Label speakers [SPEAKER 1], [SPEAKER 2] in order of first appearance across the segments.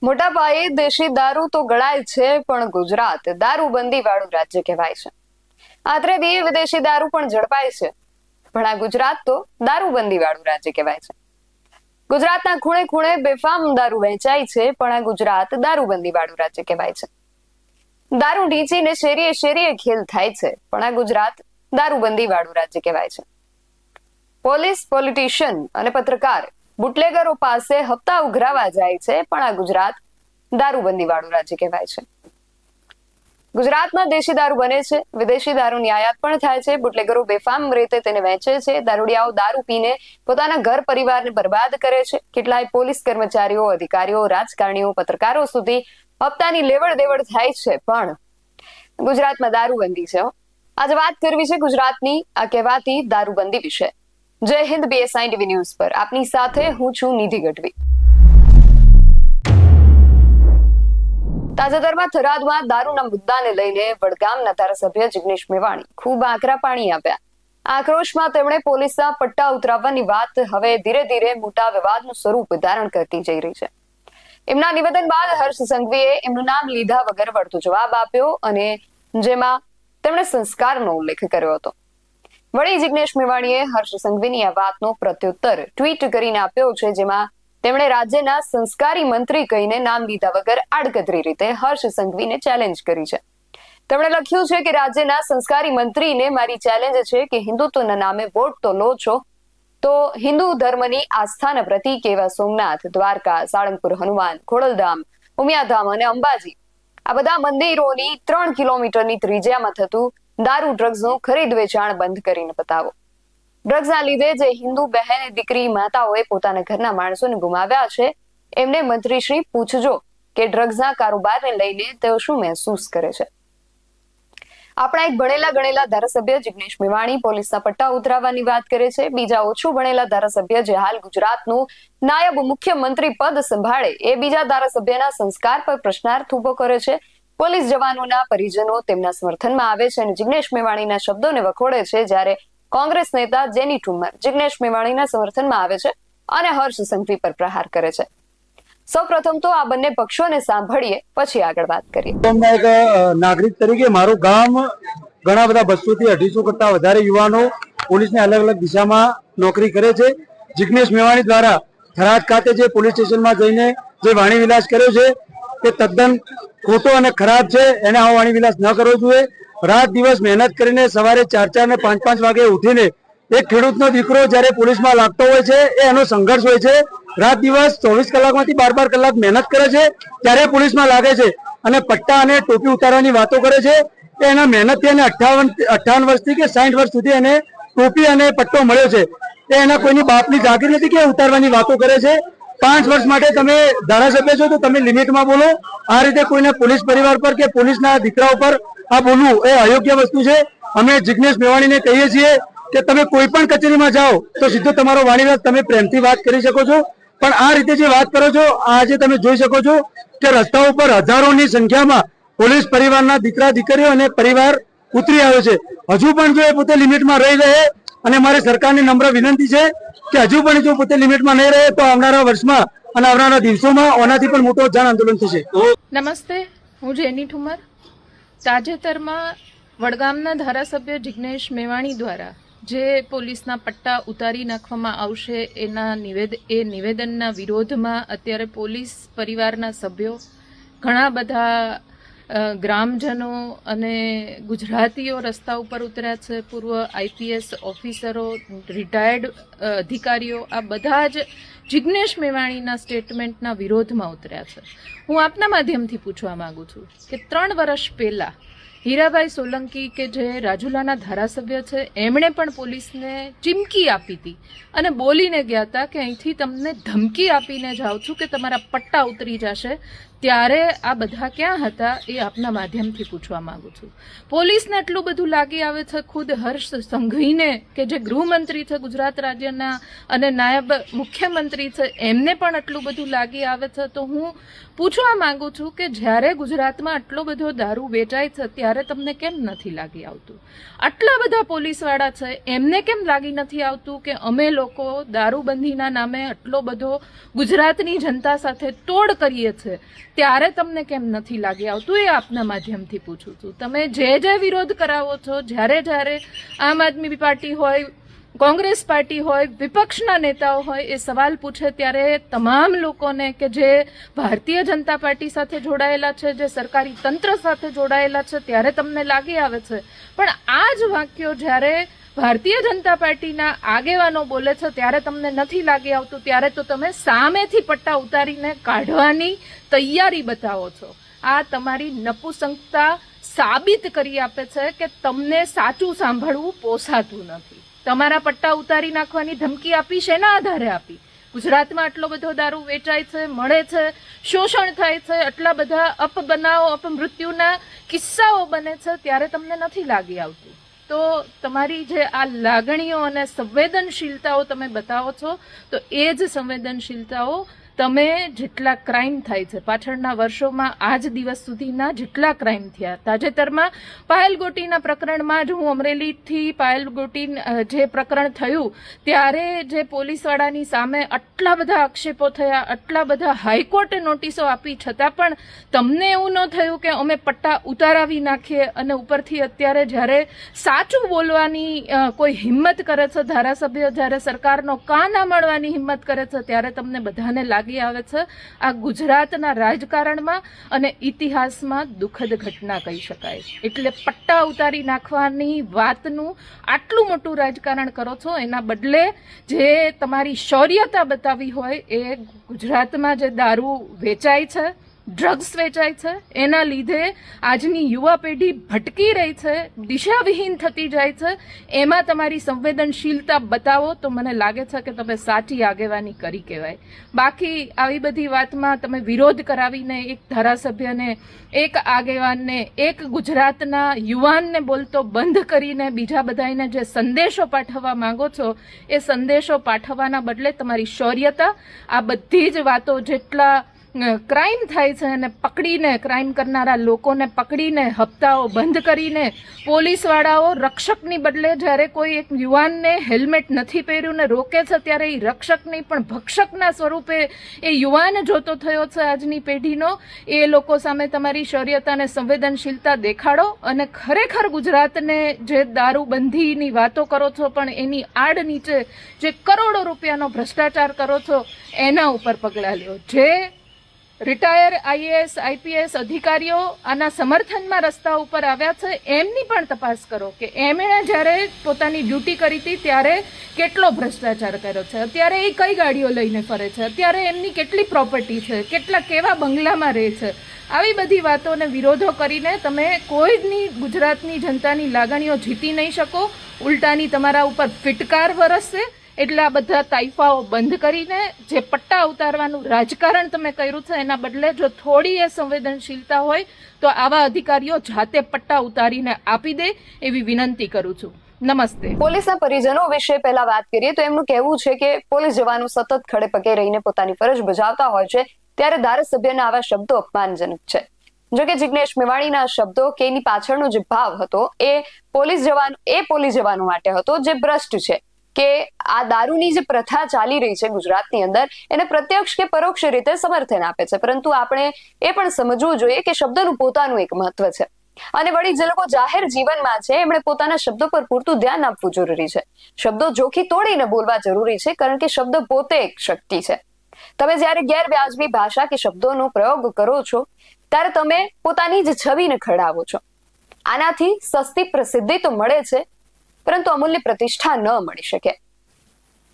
[SPEAKER 1] મોટા પાયે દેશી દારૂ તો ગળાય છે, પણ ગુજરાત દારૂબંધી વાળું રાજ્ય કહેવાય છે. આત્રેથી વિદેશી દારૂ પણ ઝડપાય છે, પણ આ ગુજરાત તો દારૂબંધી વાળું રાજ્ય કહેવાય છે. ગુજરાતના ખૂણે ખૂણે બેફામ દારૂ વેચાય છે, પણ આ ગુજરાત દારૂબંધી વાળું રાજ્ય કહેવાય છે. દારૂ ઢીંચીને શેરીએ શેરીએ ખેલ થાય છે, પણ આ ગુજરાત દારૂબંધી વાળું રાજ્ય કહેવાય છે. પોલીસ, પોલિટિશિયન અને પત્રકાર બુટલેગરો પાસે હપ્તા ઉઘરાવા જાય છે, પણ આ ગુજરાત દારૂબંધી વાળું રાજ્ય કહેવાય છે. ગુજરાતમાં દેશી દારૂ બને છે, વિદેશી દારૂની આયાત પણ થાય છે. બુટલેગરો બેફામ રીતે તેને વેચે છે. દારૂડિયાઓ દારૂ પીને પોતાના ઘર પરિવારને બરબાદ કરે છે. કેટલાય પોલીસ કર્મચારીઓ, અધિકારીઓ, રાજકારણીઓ, પત્રકારો સુધી હપ્તાની લેવડ દેવડ થાય છે, પણ ગુજરાતમાં દારૂબંધી છે. આજે વાત કરવી છે ગુજરાતની આ કહેવાતી દારૂબંધી વિશે. જય હિન્દ, BSI TV ન્યૂઝ પર આપની સાથે હું છું નિધિ ગઢવી. તાજેતરમાં થરાદમાં દારૂના મુદ્દાને લઈને વડગામના ધારાસભ્ય જિગ્નેશ મેવાણી ખૂબ આકરા પાણી આપ્યા. આક્રોશમાં તેમણે પોલીસના પટ્ટા ઉતરાવવાની વાત હવે ધીરે ધીરે મોટા વિવાદનું સ્વરૂપ ધારણ કરતી જઈ રહી છે. એમના નિવેદન બાદ હર્ષ સંઘવીએ એમનું નામ લીધા વગર વળતો જવાબ આપ્યો અને જેમાં તેમણે સંસ્કારનો ઉલ્લેખ કર્યો હતો. વળી જિગ્નેશ મેવાણીએ હર્ષ સંઘવીની આ વાતનો પ્રત્યુત્તર ટ્વીટ કરીને આપ્યો છે, જેમાં તેમણે રાજ્યના સંસ્કારી મંત્રી કહીને નામ લીધા વગર આડકતરી રીતે હર્ષ સંઘવીને ચેલેન્જ કરી છે. તેમણે લખ્યું છે કે રાજ્યના સંસ્કારી મંત્રીને મારી ચેલેન્જ છે કે હિન્દુત્વના નામે વોટ તો લો છો, તો હિન્દુ ધર્મની આસ્થાના પ્રતીક એવા સોમનાથ, દ્વારકા, સાળંગપુર હનુમાન, ખોડલધામ, ઉમિયાધામ અને અંબાજી આ બધા મંદિરોની 3 કિલોમીટરની ત્રિજ્યામાં થતું દારૂ, ડ્રગ્સનું ખરીદ વેચાણ બંધ કરીને બતાવો. ડ્રગ્સના લીધે જે હિન્દુ બહેન, દીકરી, માતાઓએ પોતાના ઘરના માણસોને ગુમાવ્યા છે, એમને મંત્રીશ્રી પૂછજો કે ડ્રગ્સના કારોબારને લઈને તેઓ શું મહેસૂસ કરે છે. આપણા એક ભણેલા ગણેલા ધારાસભ્ય જિગ્નેશ મેવાણી પોલીસના પટ્ટા ઉતરાવવાની વાત કરે છે. બીજા ઓછું ભણેલા ધારાસભ્ય જે હાલ ગુજરાતનું નાયબ મુખ્યમંત્રી પદ સંભાળે એ બીજા ધારાસભ્યના સંસ્કાર પર પ્રશ્નાર્થ ઉભો કરે છે. પોલીસ જવાનોના પરિજનો તેમના સમર્થનમાં આવે છે અને જિગ્નેશ મેવાણીના શબ્દોને વખોડે છે, જ્યારે કોંગ્રેસ નેતા જેની ઠુમ્મર જિગ્નેશ મેવાણીના સમર્થનમાં આવે છે અને હર્ષ સંઘવી પર પ્રહાર કરે છે. સૌપ્રથમ તો આ બંને પક્ષોને સાંભળીએ, પછી આગળ વાત કરીએ.
[SPEAKER 2] એક નાગરિક તરીકે મારું ગામ ઘણા બધા 200 થી 250 કરતા વધારે યુવાનો પોલીસની અલગ અલગ દિશામાં નોકરી કરે છે. જિગ્નેશ મેવાણી દ્વારા થરાદ ખાતે જે પોલીસ સ્ટેશનમાં જઈને જે વાણી વિલાસ કર્યો છે તે તદ્દન ખોટો અને ખરાબ છે. એને આવો વાણી વિલાસ ન કરવો જોઈએ. રાત દિવસ મહેનત કરીને સવારે 4 ને 5 વાગે ઉઠીને એક ખેડૂતનો દીકરો જ્યારે પોલીસમાં લાગતો હોય છે એ એનો સંઘર્ષ હોય છે. રાત દિવસ 24 કલાકમાંથી 12 કલાક મહેનત કરે છે ત્યારે પોલીસમાં લાગે છે અને પટ્ટા અને ટોપી ઉતારવાની વાતો કરે છે. કે એના મહેનતથી એને 58 વર્ષથી કે 60 વર્ષ સુધી એને ટોપી અને પટ્ટો મળ્યો છે. એ એના કોઈની બાપની જાગીર નથી કે ઉતારવાની વાતો કરે છે. 5 વર્ષ માટે તમે ધારાસભ્ય છો તો તમે લિમિટમાં બોલો. આ રીતે કોઈને પોલીસ પરિવાર પર કે પોલીસના દીકરા ઉપર આ બોલવું એ અયોગ્ય વસ્તુ છે. અમે જિગ્નેશ મેવાણીને કહીએ છીએ કે તમે કોઈ પણ કચેરીમાં જાઓ તો સીધો તમારો વાણીવાદ તમે પ્રેમથી વાત કરી શકો છો, પણ આ રીતે જે વાત કરો છો, આજે તમે જોઈ શકો છો કે રસ્તા ઉપર હજારોની સંખ્યામાં પોલીસ પરિવારના દીકરા દીકરીઓ અને પરિવાર ઉતરી આવ્યો છે. હજુ પણ જો એ પોતે લિમિટમાં રહી રહે અને મારી સરકારની નમ્ર વિનંતી છે કે હજુ પણ જો પોતે લિમિટમાં નહીં રહે તો આવનારા વર્ષમાં અને આવનારા દિવસોમાં ઓનાથી પણ મોટો જન આંદોલન થશે.
[SPEAKER 3] નમસ્તે, હું જેની ઠુમર. તાજેતરમાં વડગામના ધારાસભ્ય જિગ્નેશ મેવાણી દ્વારા જે પોલીસના પટ્ટા ઉતારી નાખવામાં આવશે એ નિવેદનના વિરોધમાં અત્યારે પોલીસ પરિવારના સભ્યો, ઘણા બધા ગ્રામજનો અને ગુજરાતીઓ રસ્તા ઉપર ઉતર્યા છે. પૂર્વ IPS ઓફિસરો, રિટાયર્ડ અધિકારીઓ, આ બધા જ જિગ્નેશ મેવાણીના સ્ટેટમેન્ટના વિરોધમાં ઉતર્યા છે. હું આપના માધ્યમથી પૂછવા માંગુ છું કે 3 વર્ષ પહેલાં હીરાભાઈ સોલંકી કે જે રાજુલાના ધારાસભ્ય છે, એમણે પણ પોલીસને ચીમકી આપી હતી અને બોલીને ગયા હતા કે અહીંથી તમને ધમકી આપીને જાઉં છું કે તમારા પટ્ટા ઉતરી જશે, ત્યારે આ બધા ક્યાં હતા એ આપના માધ્યમથી પૂછવા માંગુ છું. પોલીસને એટલું બધું લાગી આવે છે, ખુદ હર્ષ સંઘવીને કે જે ગૃહમંત્રી છે ગુજરાત રાજ્યના અને નાયબ મુખ્યમંત્રી છે એમને પણ એટલું બધું લાગી આવે છે. તો હું પૂછવા માંગુ છું કે જ્યારે ગુજરાતમાં આટલો બધો દારૂ વેચાય છે ત્યારે તમને કેમ નથી લાગી આવતું? આટલા બધા પોલીસવાળા છે એમને કેમ લાગી નથી આવતું કે અમે લોકો દારૂબંધીના નામે આટલો બધો ગુજરાતની જનતા સાથે તોડ કરીએ છીએ, ત્યારે તમને કેમ નથી લાગી આવતું? એ આપના માધ્યમથી પૂછું છું. તમે જે વિરોધ કરાવો છો, જ્યારે આમ આદમી પાર્ટી હોય, કોંગ્રેસ પાર્ટી હોય, વિપક્ષના નેતાઓ હોય એ સવાલ પૂછે ત્યારે તમામ લોકોને કે જે ભારતીય જનતા પાર્ટી સાથે જોડાયેલા છે, જે સરકારી તંત્ર સાથે જોડાયેલા છે, ત્યારે તમને લાગી આવે છે. પણ આ જ વાક્યો જ્યારે ભારતીય જનતા પાર્ટીના આગેવાનો બોલે છે ત્યારે તમને નથી લાગી આવતું. ત્યારે તો તમે સામેથી પટ્ટા ઉતારીને કાઢવાની તૈયારી બતાવો છો. આ તમારી નપુસંકતા સાબિત કરી આપે છે કે તમને સાચું સાંભળવું પોસાતું નથી. તમારા પટ્ટા ઉતારી નાખવાની ધમકી આપી શેના આધારે આપી? ગુજરાતમાં આટલો બધો દારૂ વેચાય છે, મળે છે, શોષણ થાય છે, આટલા બધા અપબનાવો, અપમૃત્યુના કિસ્સાઓ બને છે, ત્યારે તમને નથી લાગી આવતું. તો તમારી જે આ લાગણીઓ અને સંવેદનશીલતાઓ તમે બતાવો છો, તો એ જ સંવેદનશીલતાઓ તમે જેટલા ક્રાઇમ થાય છે પાછળના વર્ષોમાં આજ દિવસ સુધીના જેટલા ક્રાઇમ થયા, તાજેતરમાં પાયલ ગોટીના પ્રકરણમાં જ હું અમરેલીથી પાયલ ગોટી જે પ્રકરણ થયું ત્યારે જે પોલીસવાળાની સામે આટલા બધા આક્ષેપો થયા, આટલા બધા હાઈકોર્ટે નોટિસો આપી, છતાં પણ તમને એવું ન થયું કે અમે પટ્ટા ઉતારાવી નાખીએ. અને ઉપરથી અત્યારે જ્યારે સાચું બોલવાની કોઈ હિંમત કરે છે ધારાસભ્ય, જ્યારે સરકારનો કાન સાંભળવાની હિંમત કરે છે, ત્યારે તમને બધાને લાગી આવે છે આ ગુજરાતના રાજકારણમાં અને ઇતિહાસમાં દુઃખદ ઘટના કહી શકાય. એટલે પટ્ટા ઉતારી નાખવાની વાતનું આટલું મોટું રાજકારણ કરો છો, એના બદલે જે તમારી શૌર્યતા બતાવી હોય એ ગુજરાતમાં જે દારૂ વેચાય છે, ડ્રગ્સ વેચાય છે, એના લીધે આજની યુવા પેઢી ભટકી રહી છે, દિશાવિહીન થતી જાય છે, એમાં તમારી સંવેદનશીલતા બતાવો તો મને લાગે છે કે તમે સાચી આગેવાની કરી કહેવાય. બાકી આવી બધી વાતમાં તમે વિરોધ કરાવીને એક ધારાસભ્યને, એક આગેવાનને, એક ગુજરાતના યુવાનને બોલતો બંધ કરીને બીજા બધાને જે સંદેશો પાઠવવા માંગો છો એ સંદેશો પાઠવવાના બદલે તમારી શૌર્યતા, આ બધી જ વાતો જેટલા ક્રાઇમ થાય છે અને પકડીને ક્રાઇમ કરનારા લોકોને પકડીને હપ્તાઓ બંધ કરીને પોલીસવાળાઓ રક્ષકની બદલે જ્યારે કોઈ એક યુવાનને હેલ્મેટ નથી પહેર્યું ને રોકે છે ત્યારે એ રક્ષક નહીં પણ ભક્ષકના સ્વરૂપે એ યુવાન જોતો થયો છે આજની પેઢીનો. એ લોકો સામે તમારી શૌર્યતા અને સંવેદનશીલતા દેખાડો અને ખરેખર ગુજરાતને જે દારૂબંધીની વાતો કરો છો પણ એની આડ નીચે જે કરોડો રૂપિયાનો ભ્રષ્ટાચાર કરો છો એના ઉપર પગલાં લ્યો. જે રિટાયર આઈએએસ આઈપીએસ અધિકારીઓ આના સમર્થનમાં રસ્તા ઉપર આવ્યા છે એમની પણ તપાસ કરો કે એમણે જ્યારે પોતાની ડ્યુટી કરી હતી ત્યારે કેટલો ભ્રષ્ટાચાર કર્યો છે, અત્યારે એ કઈ ગાડીઓ લઈને ફરે છે, અત્યારે એમની કેટલી પ્રોપર્ટી છે, કેવા બંગલામાં રહે છે. આવી બધી વાતોને વિરોધો કરીને તમે કોઈની ગુજરાતની જનતાની લાગણીઓ જીતી નહીં શકો, ઉલટાની તમારા ઉપર ફિટકાર વરસશે. એટલે આ બધા તાઇફાઓ બંધ કરીને જે પટ્ટા ઉતારવાનું રાજકારણ તમે કર્યું છે એના બદલે જો થોડી એ સંવેદનશીલતા હોય તો આવા અધિકારીઓ જાતે પટ્ટા ઉતારીને આપી દે એવી વિનંતી કરું છું. નમસ્તે.
[SPEAKER 1] પોલીસના પરિજનો વિશે પહેલા વાત કરીએ તો એમનું કહેવું છે કે પોલીસ જવાનો સતત ખડે પગે રહીને પોતાની ફરજ બજાવતા હોય છે ત્યારે ધારાસભ્યના આવા શબ્દો અપમાનજનક છે. જો કે જિગ્નેશ મેવાણીના શબ્દો કે એની પાછળનો જે ભાવ હતો એ પોલીસ જવાનો માટે હતો જે ભ્રષ્ટ છે કે આ દારૂની જે પ્રથા ચાલી રહી છે ગુજરાતની અંદર એને પ્રત્યક્ષ કે પરોક્ષ રીતે સમર્થન આપે છે. પરંતુ આપણે એ પણ સમજવું જોઈએ કે શબ્દનું પોતાનું એક મહત્વ છે અને વળી જે લોકો જાહેર જીવનમાં છે એમણે પોતાના શબ્દો પર પૂરતું ધ્યાન આપવું જરૂરી છે. શબ્દો જોખી તોડીને બોલવા જરૂરી છે કારણ કે શબ્દ પોતે એક શક્તિ છે. તમે જ્યારે ગેરવ્યાજબી ભાષા કે શબ્દોનો પ્રયોગ કરો છો ત્યારે તમે પોતાની જ છબીને ખડાવો છો. આનાથી સસ્તી પ્રસિદ્ધિ તો મળે છે પરંતુ અમૂલ્ય પ્રતિષ્ઠા ન મળી શકે.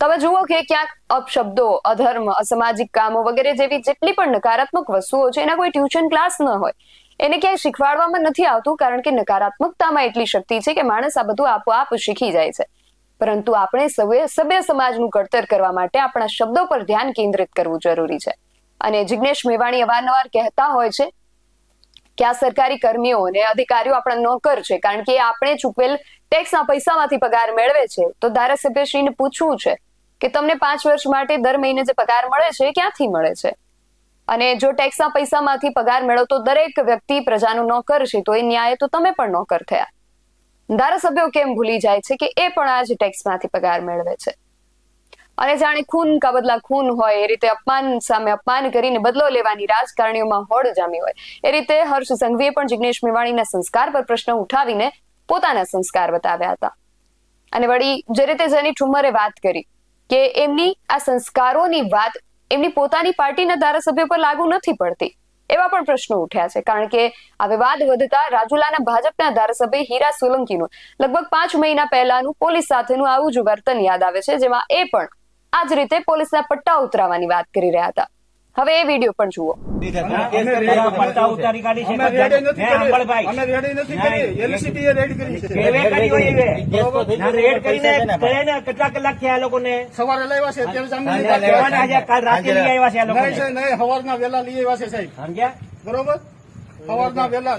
[SPEAKER 1] તમે જુઓ કે ક્યાંક અપશબ્દો, અધર્મ, અસામાજિક કામો વગેરે જેવી જેટલી પણ નકારાત્મક વસ્તુઓ છે એના કોઈ ટ્યુશન ક્લાસ ન હોય, એને ક્યાંય શીખવાડવામાં નથી આવતું કારણ કે નકારાત્મકતામાં એટલી શક્તિ છે કે માણસ આ બધું આપોઆપ શીખી જાય છે. પરંતુ આપણે સભ્ય સમાજનું ઘડતર કરવા માટે આપણા શબ્દો પર ધ્યાન કેન્દ્રિત કરવું જરૂરી છે. અને જિગ્નેશ મેવાણી અવારનવાર કહેતા હોય છે કે આ સરકારી કર્મીઓ અને અધિકારીઓ આપણા નોકર છે, કારણ કે આપણે ચૂકવેલ ટેક્સના પૈસામાંથી પગાર મેળવે છે. તો ધારાસભ્યશ્રીને પૂછવું છે કે તમને 5 વર્ષ માટે દર મહિને જે પગાર મળે છે ક્યાંથી મળે છે? અને જો ટેક્સના પૈસામાંથી પગાર મેળવતો દરેક વ્યક્તિ પ્રજાનો નોકર છે, તો એ ન્યાય તો તમે પણ નોકર થયા. ધારાસભ્યો કેમ ભૂલી જાય છે કે એ પણ આ જ ટેક્સમાંથી પગાર મેળવે છે? અને જાણે ખૂન કા બદલા ખૂન હોય એ રીતે અપમાન સામે અપમાન કરીને બદલો લેવાની રાજકારણીઓમાં હોડ જામી હોય એ રીતે હર્ષ સંઘવીએ પણ જિગ્નેશ મેવાણીના સંસ્કાર પર પ્રશ્ન ઉઠાવીને પોતાના સંસ્કાર બતાવ્યા હતા. અને વળી જે રીતે જેની ઠુમ્મરે વાત કરી કે એમની આ સંસ્કારોની વાત એમની પોતાની પાર્ટીના ધારાસભ્યો પર લાગુ નથી પડતી, એવા પણ પ્રશ્નો ઉઠ્યા છે. કારણ કે આ વિવાદ વધતા રાજુલાના ભાજપના ધારાસભ્ય હીરા સોલંકીનું લગભગ 5 મહિના પહેલાનું પોલીસ સાથેનું આવું જ વર્તન યાદ આવે છે, જેમાં એ પણ આ જ રીતે પોલીસના પટ્ટા ઉતરાવવાની વાત કરી રહ્યા હતા. હવે એ વિડીયો પણ જુઓ.
[SPEAKER 4] પટ્ટા ઉતારી કાઢી છે કેટલા કલાક થયા લોકોને?
[SPEAKER 2] સવારે લાવ્યા છે, અત્યારે જામીન
[SPEAKER 4] કાલ રાતે લઈ આવ્યા છે આ લોકો.
[SPEAKER 2] નહીં, સવારના વહેલા લઈ આવ્યા છે સાહેબ.
[SPEAKER 4] સમજ્યા?
[SPEAKER 2] બરોબર, સવારના વહેલા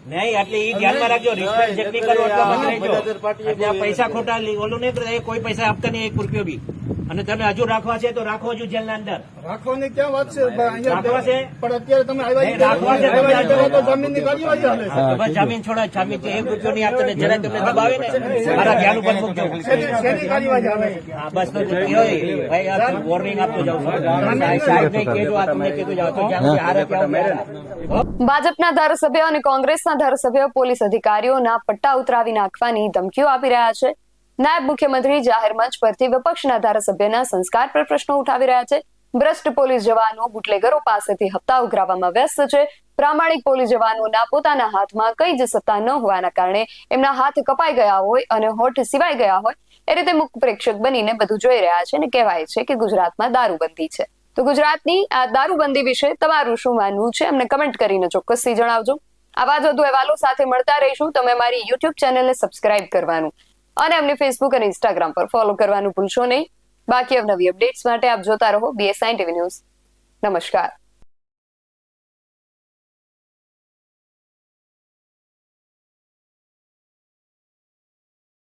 [SPEAKER 4] નહીં, એટલે એ ધ્યાનમાં રાખજો. રિસ્પેક્ટ જેટલી કરો એટલા બંધ રહેજો. એટલે આ પૈસા ખોટા ઓલું નહીં કરે, કોઈ પૈસા આપતા નહીં 1 રૂપિયો બી. અને તમે હજુ રાખવા છે તો રાખો હજુ જેલના અંદર.
[SPEAKER 2] રાખવાની ક્યાં વાત છે?
[SPEAKER 4] રાખવા છે
[SPEAKER 2] પણ અત્યારે તમે
[SPEAKER 4] રાખવા છે તમે
[SPEAKER 2] આવ્યા તો જામીનની કાર્યવાહી હાલે છે.
[SPEAKER 4] બસ જામીન છોડો, જામીન 1 રૂપિયો નહીં આપતા ને જરા તમને દબાવે ને મારા ધ્યાન ઉપર મૂકજો.
[SPEAKER 2] શેની કાર્યવાહી હાલે?
[SPEAKER 4] હા, બસ તો ભાઈ આ વોર્નિંગ આપતો જાઉં છું. સાહેબને કહેજો, આ તમને કહેતો જાવ તો જ્યાં સુધી હારે ત્યાં
[SPEAKER 1] ભાજપના ધારાસભ્ય અને કોંગ્રેસના ધારાસભ્ય પોલીસ અધિકારીઓના પટ્ટા ઉતરાવી નાખવાની ધમકીઓ આપી રહ્યા છે. નાયબ મુખ્યમંત્રી જાહેર મંચ પરથી વિપક્ષના ધારાસભ્યના સંસ્કાર પર પ્રશ્નો ઉઠાવી રહ્યા છે. ભ્રષ્ટ પોલીસ જવાનો બુટલેગરો પાસેથી હપ્તા ઉઘરાવવામાં વ્યસ્ત છે. પ્રામાણિક પોલીસ જવાનોના પોતાના હાથમાં કઈ જ સત્તા ન હોવાના કારણે એમના હાથ કપાઈ ગયા હોય અને હોઠ સિવાય ગયા હોય એ રીતે મુખ પ્રેક્ષક બનીને બધું જોઈ રહ્યા છે. અને કહેવાય છે કે ગુજરાતમાં દારૂબંધી છે. તો ગુજરાતની આ દારૂબંધી વિશે તમારું શું માનવું છે અમને કમેન્ટ કરીને ચોક્કસથી જણાવજો. આવા જ વધુ અહેવાલો સાથે મળતા રહીશું. તમે અમારી YouTube ચેનલને સબસ્ક્રાઇબ કરવાનું અને અમને ફેસબુક અને ઇન્સ્ટાગ્રામ પર ફોલો કરવાનું ભૂલશો નહીં. બાકી અવનવી અપડેટ્સ માટે આપ જોતા રહો BSI TV ન્યૂઝ. નમસ્કાર.